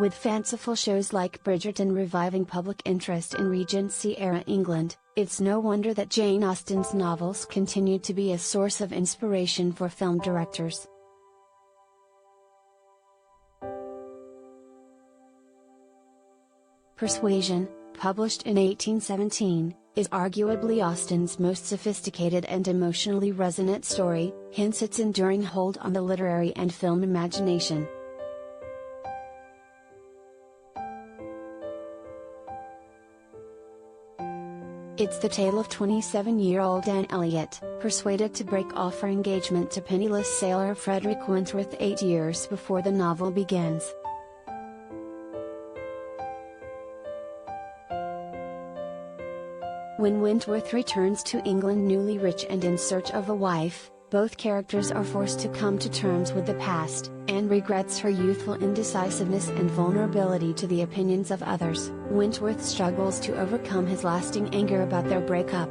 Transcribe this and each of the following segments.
With fanciful shows like Bridgerton reviving public interest in Regency-era England, it's no wonder that Jane Austen's novels continue to be a source of inspiration for film directors. Persuasion, published in 1817, is arguably Austen's most sophisticated and emotionally resonant story, hence its enduring hold on the literary and film imagination. It's the tale of 27-year-old Anne Elliot, persuaded to break off her engagement to penniless sailor Frederick Wentworth 8 years before the novel begins. When Wentworth returns to England newly rich and in search of a wife, both characters are forced to come to terms with the past. Anne regrets her youthful indecisiveness and vulnerability to the opinions of others. Wentworth struggles to overcome his lasting anger about their breakup.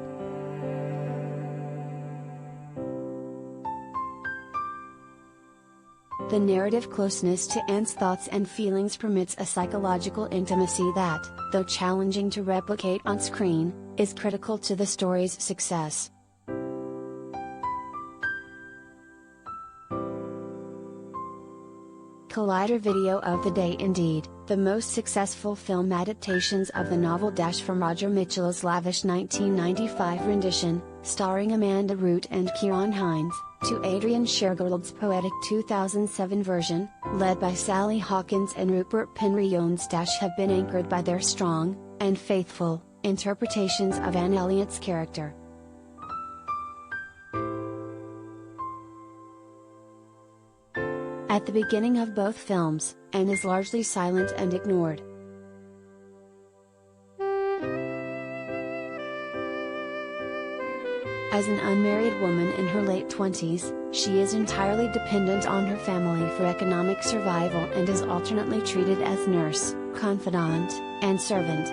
The narrative closeness to Anne's thoughts and feelings permits a psychological intimacy that, though challenging to replicate on screen, is critical to the story's success. Collider Video of the Day. Indeed, the most successful film adaptations of the novel from Roger Michelet's lavish 1995 rendition, starring Amanda Root and Ciarán Hinds, to Adrian Shergold's poetic 2007 version, led by Sally Hawkins and Rupert Penry-Jones, have been anchored by their strong, and faithful, interpretations of Anne Elliot's character. At the beginning of both films, Anne is largely silent and ignored. As an unmarried woman in her late 20s, she is entirely dependent on her family for economic survival and is alternately treated as nurse, confidant, and servant.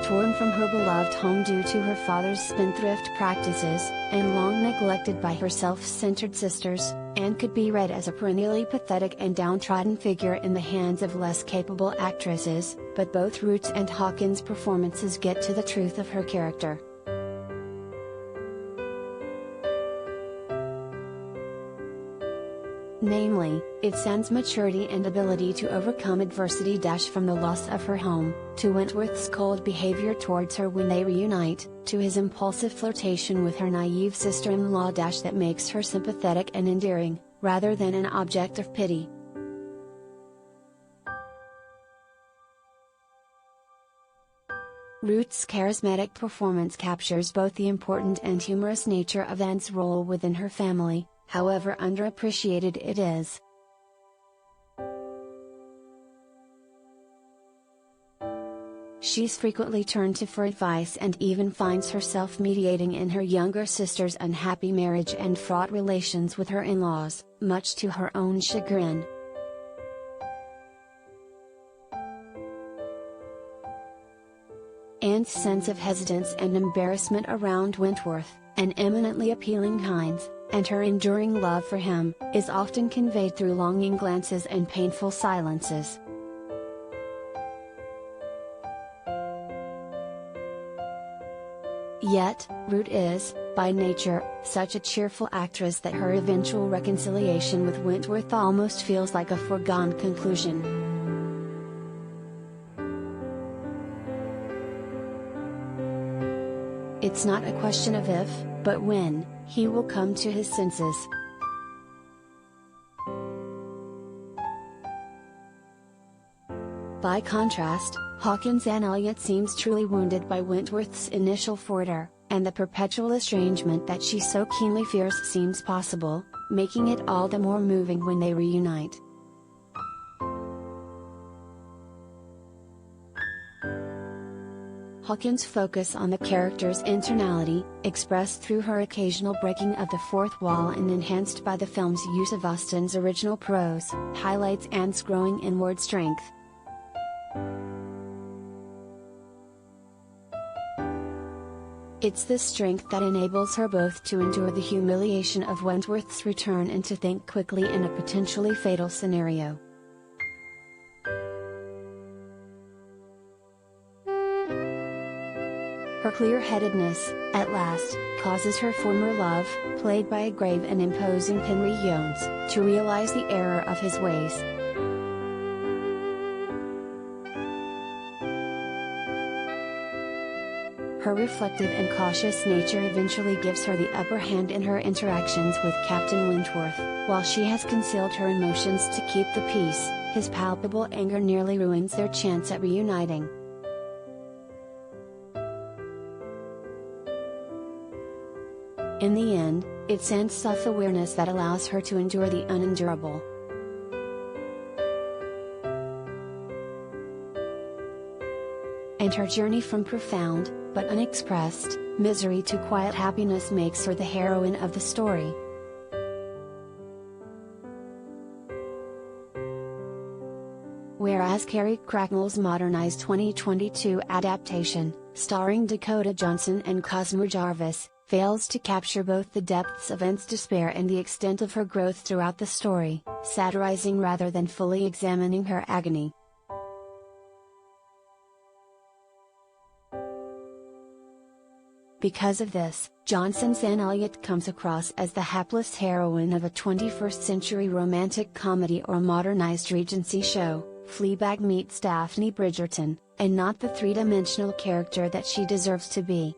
Torn from her beloved home due to her father's spendthrift practices, and long neglected by her self-centered sisters, Anne could be read as a perennially pathetic and downtrodden figure in the hands of less capable actresses, but both Root's and Hawkins' performances get to the truth of her character. Namely, it's Anne's maturity and ability to overcome adversity from the loss of her home, to Wentworth's cold behavior towards her when they reunite, to his impulsive flirtation with her naive sister-in-law that makes her sympathetic and endearing, rather than an object of pity. Root's charismatic performance captures both the important and humorous nature of Anne's role within her family, however underappreciated it is. She's frequently turned to for advice and even finds herself mediating in her younger sister's unhappy marriage and fraught relations with her in-laws, much to her own chagrin. Anne's sense of hesitance and embarrassment around Wentworth, an eminently appealing Hinds, and her enduring love for him, is often conveyed through longing glances and painful silences. Yet, Root is, by nature, such a cheerful actress that her eventual reconciliation with Wentworth almost feels like a foregone conclusion. It's not a question of if, but when, he will come to his senses. By contrast, Hawkins' Anne Elliot seems truly wounded by Wentworth's initial furor, and the perpetual estrangement that she so keenly fears seems possible, making it all the more moving when they reunite. Hawkins' focus on the character's internality, expressed through her occasional breaking of the fourth wall and enhanced by the film's use of Austen's original prose, highlights Anne's growing inward strength. It's this strength that enables her both to endure the humiliation of Wentworth's return and to think quickly in a potentially fatal scenario. Her clear-headedness, at last, causes her former love, played by a grave and imposing Henry Jones, to realize the error of his ways. Her reflective and cautious nature eventually gives her the upper hand in her interactions with Captain Wentworth. While she has concealed her emotions to keep the peace, his palpable anger nearly ruins their chance at reuniting. In the end, it's Anne's self-awareness that allows her to endure the unendurable. And her journey from profound, but unexpressed, misery to quiet happiness makes her the heroine of the story. Whereas Carrie Cracknell's modernized 2022 adaptation, starring Dakota Johnson and Cosmo Jarvis, fails to capture both the depths of Anne's despair and the extent of her growth throughout the story, satirizing rather than fully examining her agony. Because of this, Johnson's Anne Elliot comes across as the hapless heroine of a 21st-century romantic comedy or modernized Regency show, Fleabag meets Daphne Bridgerton, and not the three-dimensional character that she deserves to be.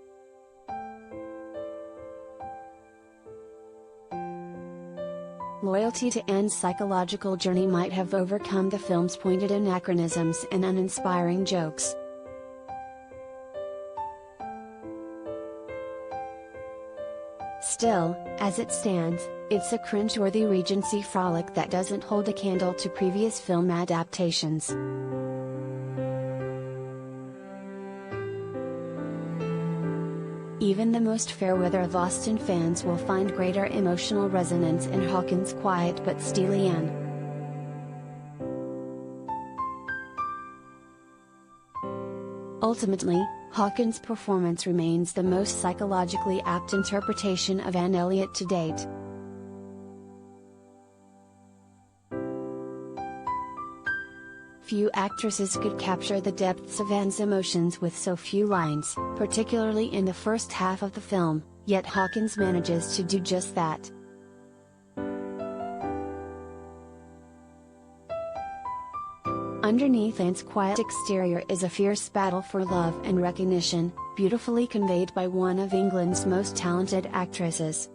Loyalty to Anne's psychological journey might have overcome the film's pointed anachronisms and uninspiring jokes. Still, as it stands, it's a cringeworthy Regency frolic that doesn't hold a candle to previous film adaptations. Even the most fair-weather of Austen fans will find greater emotional resonance in Hawkins' quiet but steely Anne. Ultimately, Hawkins' performance remains the most psychologically apt interpretation of Anne Elliot to date. Few actresses could capture the depths of Anne's emotions with so few lines, particularly in the first half of the film, yet Hawkins manages to do just that. Underneath Anne's quiet exterior is a fierce battle for love and recognition, beautifully conveyed by one of England's most talented actresses.